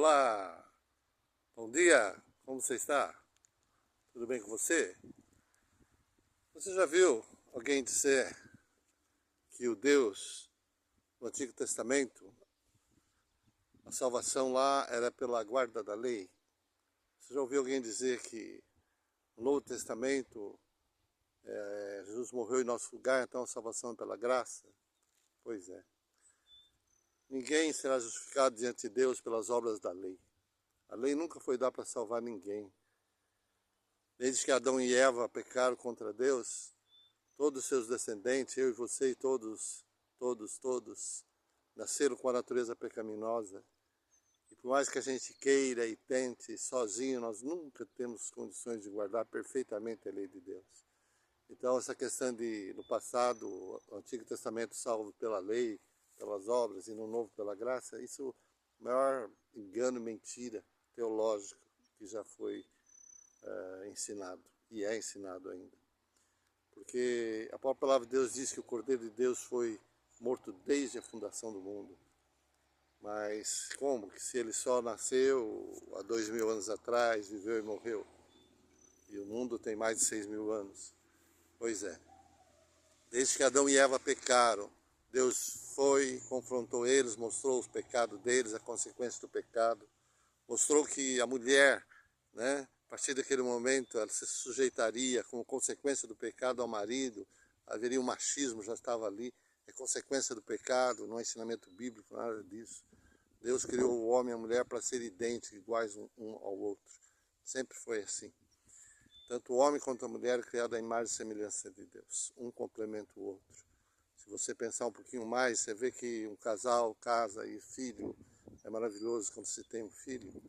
Olá, bom dia, como você está? Tudo bem com você? Você já viu alguém dizer que o Deus do Antigo Testamento, a salvação lá era pela guarda da lei? Você já ouviu alguém dizer que no Novo Testamento Jesus morreu em nosso lugar, então a salvação é pela graça? Pois é. Ninguém será justificado diante de Deus pelas obras da lei. A lei nunca foi dada para salvar ninguém. Desde que Adão e Eva pecaram contra Deus, todos os seus descendentes, eu e você e todos, nasceram com a natureza pecaminosa. E por mais que a gente queira e tente sozinho, nós nunca temos condições de guardar perfeitamente a lei de Deus. Então essa questão de, no passado, o Antigo Testamento salvo pela lei, pelas obras, e no Novo pela graça, isso é o maior engano, mentira teológica que já foi ensinado, e é ensinado ainda. Porque a própria palavra de Deus diz que o Cordeiro de Deus foi morto desde a fundação do mundo. Mas como que se ele só nasceu há 2000 anos atrás, viveu e morreu? E o mundo tem mais de 6.000 anos. Pois é. Desde que Adão e Eva pecaram, Deus foi, confrontou eles, mostrou os pecados deles, a consequência do pecado. Mostrou que a mulher, né, a partir daquele momento, ela se sujeitaria como consequência do pecado ao marido. Haveria um machismo, já estava ali. É consequência do pecado, não é ensinamento bíblico, nada disso. Deus criou o homem e a mulher para serem idênticos, iguais um ao outro. Sempre foi assim. Tanto o homem quanto a mulher é criado à imagem e semelhança de Deus. Um complementa o outro. Se você pensar um pouquinho mais, você vê que um casal casa e filho, é maravilhoso quando se tem um filho.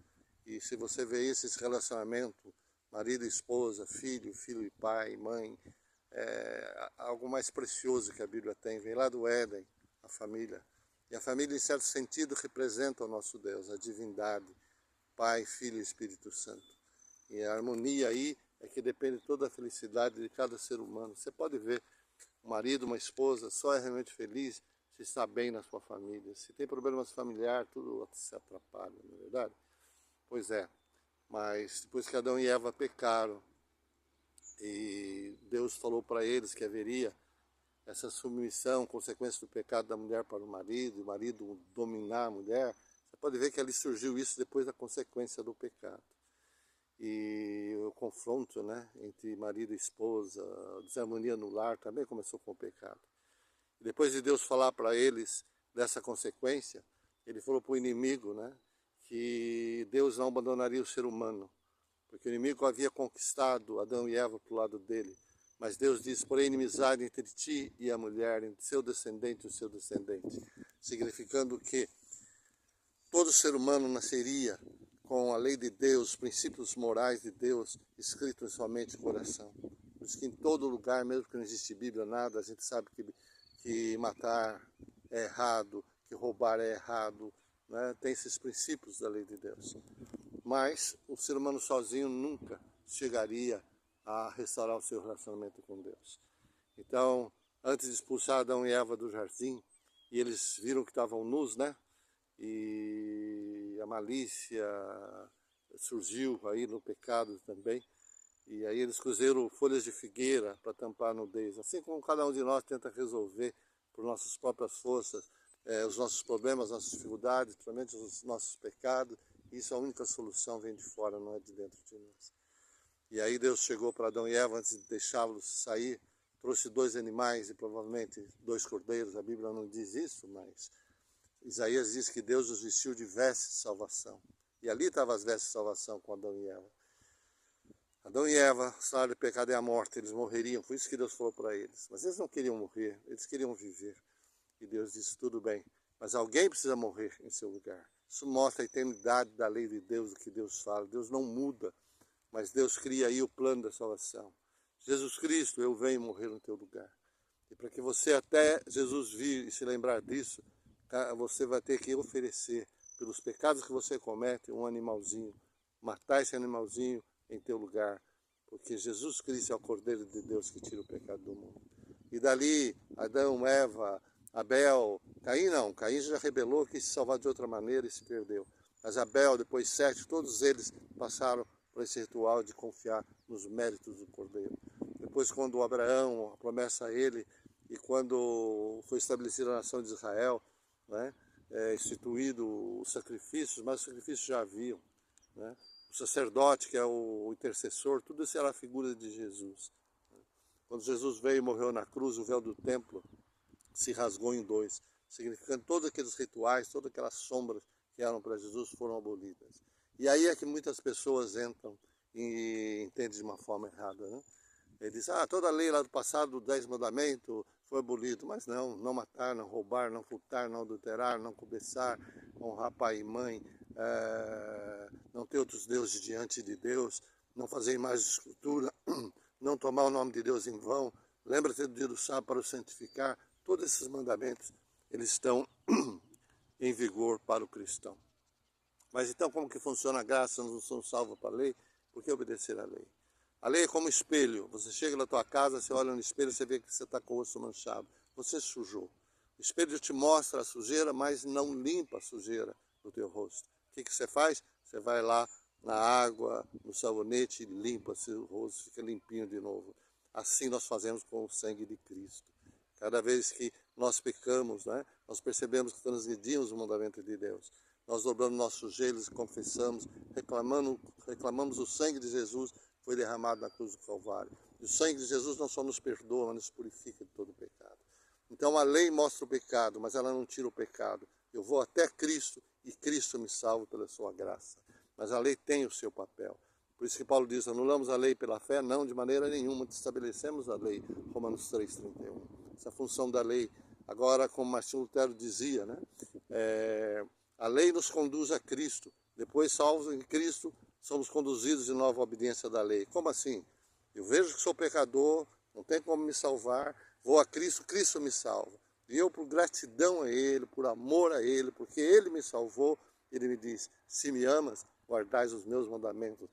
E se você vê esse relacionamento, marido e esposa, filho e pai, mãe, é algo mais precioso que a Bíblia tem. Vem lá do Éden, a família. E a família, em certo sentido, representa o nosso Deus, a divindade, Pai, Filho e Espírito Santo. E a harmonia aí é que depende toda a felicidade de cada ser humano. Você pode ver um marido, uma esposa, só é realmente feliz se está bem na sua família. Se tem problemas familiares, tudo se atrapalha, não é verdade? Pois é, mas depois que Adão e Eva pecaram, e Deus falou para eles que haveria essa submissão, consequência do pecado da mulher para o marido dominar a mulher, você pode ver que ali surgiu isso depois da consequência do pecado. E o confronto, né, entre marido e esposa, a desarmonia no lar também começou com o pecado. E depois de Deus falar para eles dessa consequência, ele falou para o inimigo, né, que Deus não abandonaria o ser humano, porque o inimigo havia conquistado Adão e Eva para o lado dele. Mas Deus diz, porém, inimizade entre ti e a mulher, entre seu descendente e o seu descendente, significando que todo ser humano nasceria com a lei de Deus, os princípios morais de Deus escritos em sua mente e coração. Por isso que em todo lugar, mesmo que não existe Bíblia, nada, a gente sabe que matar é errado, que roubar é errado, né? Tem esses princípios da lei de Deus. Mas o ser humano sozinho nunca chegaria a restaurar o seu relacionamento com Deus. Então, antes de expulsar Adão e Eva do jardim, e eles viram que estavam nus, né? E a malícia surgiu aí no pecado também. E aí eles cozeram folhas de figueira para tampar a nudez. Assim como cada um de nós tenta resolver por nossas próprias forças os nossos problemas, nossas dificuldades, principalmente os nossos pecados. Isso a única solução vem de fora, não é de dentro de nós. E aí Deus chegou para Adão e Eva antes de deixá-los sair, trouxe 2 animais e provavelmente 2 cordeiros. A Bíblia não diz isso, mas Isaías diz que Deus os vestiu de vestes de salvação. E ali estavam as vestes de salvação com Adão e Eva. Adão e Eva, o salário do pecado é a morte, eles morreriam, foi isso que Deus falou para eles. Mas eles não queriam morrer, eles queriam viver. E Deus disse, tudo bem, mas alguém precisa morrer em seu lugar. Isso mostra a eternidade da lei de Deus, do que Deus fala. Deus não muda, mas Deus cria aí o plano da salvação. Jesus Cristo, eu venho morrer no teu lugar. E para que você até Jesus vir e se lembrar disso, você vai ter que oferecer, pelos pecados que você comete, um animalzinho. Matar esse animalzinho em teu lugar. Porque Jesus Cristo é o Cordeiro de Deus que tira o pecado do mundo. E dali, Adão, Eva, Abel, Caim não. Caim já rebelou, quis se salvar de outra maneira e se perdeu. mas Abel, depois Sete, todos eles passaram por esse ritual de confiar nos méritos do Cordeiro. Depois, quando Abraão, a promessa a ele, e quando foi estabelecida a nação de Israel, né, instituído os sacrifícios, mas os sacrifícios já haviam, né? O sacerdote, que é o intercessor, tudo isso era a figura de Jesus. Quando Jesus veio e morreu na cruz, o véu do templo se rasgou em dois, significando todos aqueles rituais, todas aquelas sombras que eram para Jesus foram abolidas. E aí é que muitas pessoas entram e entendem de uma forma errada, né? Ele diz, toda a lei lá do passado, 10 mandamentos, foi abolido. Mas não, não matar, não roubar, não furtar, não adulterar, não cobiçar, honrar pai e mãe, não ter outros deuses diante de Deus, não fazer imagem de escultura, não tomar o nome de Deus em vão, lembra-te do dia do sábado para o santificar. Todos esses mandamentos, eles estão em vigor para o cristão. Mas então como que funciona a graça? Nós não somos salvos para a lei? Por que obedecer à lei? A lei é como espelho. Você chega na tua casa, você olha no espelho, você vê que você está com o rosto manchado. Você sujou. O espelho te mostra a sujeira, mas não limpa a sujeira do teu rosto. O que você faz? Você vai lá na água, no sabonete, e limpa seu rosto, fica limpinho de novo. Assim nós fazemos com o sangue de Cristo. Cada vez que nós pecamos, né, nós percebemos que transgredimos o mandamento de Deus. Nós dobramos nossos joelhos e confessamos, reclamamos o sangue de Jesus foi derramado na cruz do Calvário. E o sangue de Jesus não só nos perdoa, mas nos purifica de todo o pecado. Então a lei mostra o pecado, mas ela não tira o pecado. Eu vou até Cristo e Cristo me salva pela sua graça. Mas a lei tem o seu papel. Por isso que Paulo diz, anulamos a lei pela fé? Não, de maneira nenhuma, estabelecemos a lei. Romanos 3,31. Essa função da lei. Agora, como Martinho Lutero dizia, né? A lei nos conduz a Cristo. Depois, salvos em Cristo, somos conduzidos de nova obediência da lei. Como assim? Eu vejo que sou pecador, não tem como me salvar, vou a Cristo, Cristo me salva. E eu, por gratidão a Ele, por amor a Ele, porque Ele me salvou, Ele me diz, se me amas, guardais os meus mandamentos.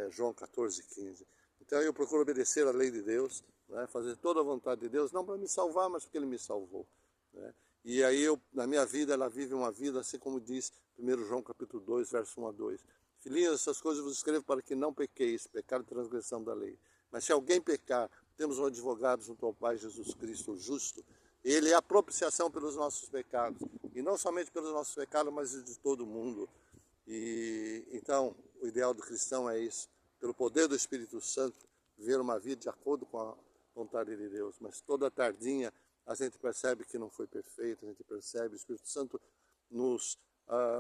João 14,15. Então eu procuro obedecer a lei de Deus, né, fazer toda a vontade de Deus, não para me salvar, mas porque Ele me salvou. Né? E aí na minha vida, ela vive uma vida, assim como diz 1 João capítulo 2, verso 1 a 2. Filhinhos, essas coisas vos escrevo para que não pequeis, pecado e transgressão da lei. Mas se alguém pecar, temos um advogado junto ao Pai, Jesus Cristo, o justo. Ele é a propiciação pelos nossos pecados. E não somente pelos nossos pecados, mas de todo mundo. E então, o ideal do cristão é isso. Pelo poder do Espírito Santo, viver uma vida de acordo com a vontade de Deus. Mas toda tardinha, a gente percebe que não foi perfeito, a gente percebe, o Espírito Santo nos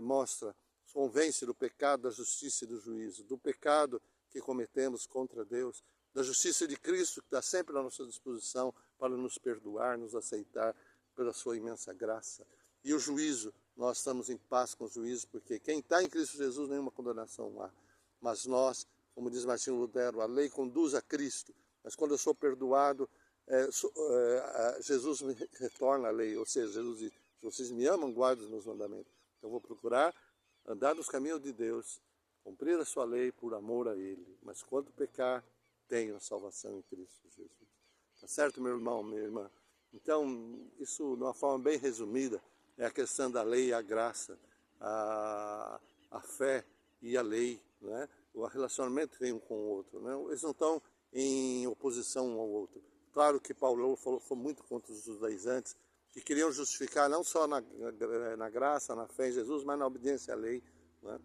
mostra, convence do pecado, da justiça e do juízo, do pecado que cometemos contra Deus, da justiça de Cristo que está sempre à nossa disposição para nos perdoar, nos aceitar pela sua imensa graça. E o juízo, nós estamos em paz com o juízo, porque quem está em Cristo Jesus nenhuma condenação há. Mas nós, como diz Martinho Lutero, a lei conduz a Cristo, mas quando eu sou perdoado, Jesus me retorna a lei, ou seja, Jesus diz, se vocês me amam, guardem os meus mandamentos. Então eu vou procurar andar nos caminhos de Deus, cumprir a sua lei por amor a Ele. Mas quando pecar, tenho a salvação em Cristo Jesus. Tá certo, meu irmão, minha irmã? Então, isso de uma forma bem resumida, é a questão da lei e a graça, a fé e a lei, né? O relacionamento tem um com o outro, né? Eles não estão em oposição um ao outro. Claro que Paulo falou muito contra os judaizantes, que queriam justificar não só na graça, na fé em Jesus, mas na obediência à lei. Né?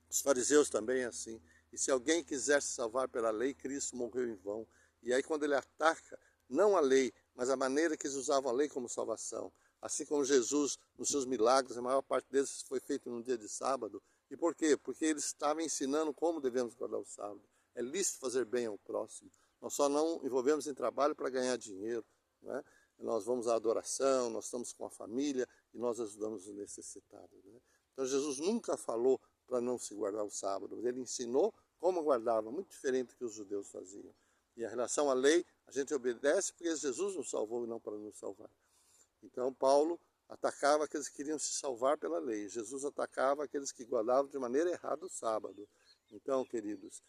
Os fariseus também assim. E se alguém quiser se salvar pela lei, Cristo morreu em vão. E aí quando ele ataca, não a lei, mas a maneira que eles usavam a lei como salvação. Assim como Jesus, nos seus milagres, a maior parte deles foi feito no dia de sábado. E por quê? Porque eles estavam ensinando como devemos guardar o sábado. É lícito fazer bem ao próximo. Nós só não envolvemos em trabalho para ganhar dinheiro. Né? Nós vamos à adoração, nós estamos com a família e nós ajudamos os necessitados. Né? Então Jesus nunca falou para não se guardar o sábado. Ele ensinou como guardava, muito diferente do que os judeus faziam. E em relação à lei, a gente obedece porque Jesus nos salvou e não para nos salvar. Então Paulo atacava aqueles que queriam se salvar pela lei. Jesus atacava aqueles que guardavam de maneira errada o sábado. Então, queridos,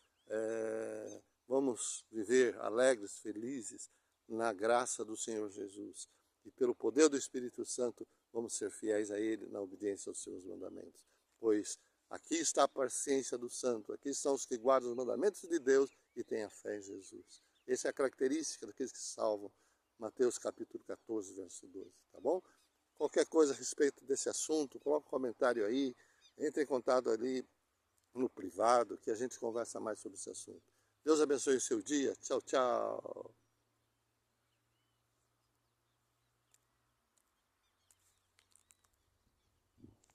vamos viver alegres, felizes, na graça do Senhor Jesus. E pelo poder do Espírito Santo, vamos ser fiéis a Ele na obediência aos seus mandamentos. Pois Aqui está a paciência do santo, aqui estão os que guardam os mandamentos de Deus e têm a fé em Jesus. Essa é a característica daqueles que salvam. Mateus capítulo 14, verso 12, tá bom? Qualquer coisa a respeito desse assunto, coloque um comentário aí, entre em contato ali no privado, que a gente conversa mais sobre esse assunto. Deus abençoe o seu dia. Tchau, tchau.